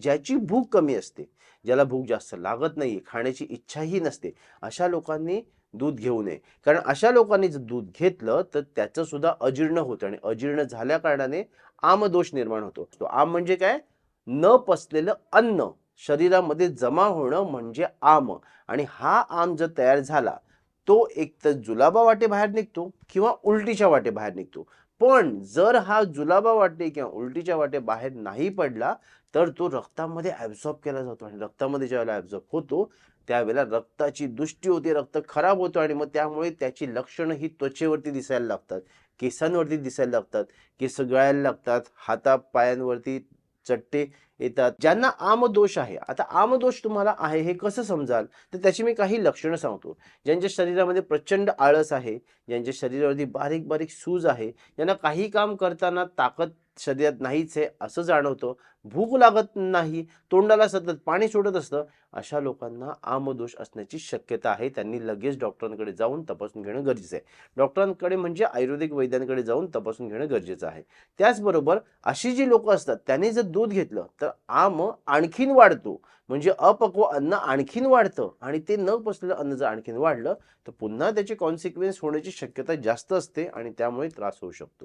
ज्याची भूक कमी असते, ज्याला भूक जास्त लागत नाही, खाण्याची इच्छाही नसते, अशा लोकांनी दूध घेऊ नये. कारण अशा लोकांनी जर दूध घेतलं तर त्याचं सुद्धा अजीर्ण होतं आणि अजीर्ण झाल्या कारणाने आमदोष निर्माण होतो. तो आम म्हणजे काय? न पचलेलं अन्न शरीरामध्ये जमा होणं म्हणजे आम. आणि हा आम जर तयार झाला, तो एक तर जुलाबा वाटे बाहेर निघतो किंवा उलटीच्या वाटे बाहेर निघतो. पण जर हा जुलाबा वाटे किंवा उलटीच्या वाटे बाहेर नाही पडला, तर तो रक्तामध्ये ॲब्सॉर्ब केला जातो आणि रक्तामध्ये ज्यावेळेला ॲब्सॉर्ब होतो, त्यावेळेला रक्ताची दुष्टी होते, रक्त खराब होतं आणि मग त्यामुळे त्याची लक्षणं ही त्वचेवरती दिसायला लागतात, केसांवरती दिसायला लागतात, केस गळायला लागतात, हातापायांवरती चट्टे येतात. ज्यांना आमदोष आहे, आता आमदोष तुम्हाला आहे हे कसं समजाल? तर त्याची मी काही लक्षणं सांगतो. ज्यांच्या शरीरामध्ये प्रचंड आळस आहे, ज्यांच्या शरीरावरती बारीक-बारीक सूज आहे, ज्यांना काही काम करताना ताकद शरीरात नाहीच आहे असं जाणवतं, भूक लागत नाही, तोंडाला सतत पाणी सुटत असतं, अशा लोकांना आमदोष असण्याची शक्यता आहे. त्यांनी लगेच डॉक्टरांकडे जाऊन तपासून घेणं गरजेचं आहे. डॉक्टरांकडे म्हणजे आयुर्वेदिक वैद्यांकडे जाऊन तपासून घेणं गरजेचं आहे. त्याचबरोबर अशी जी लोकं असतात त्यांनी जर दूध घेतलं तर आम आणखीन वाढतो. म्हणजे अपक्व अन्न आणखीन वाढतं आणि ते न पचलेलं अन्न जर आणखीन वाढलं तर पुन्हा त्याचे कॉन्सिक्वेन्स होण्याची शक्यता जास्त असते आणि त्यामुळे त्रास होऊ शकतो.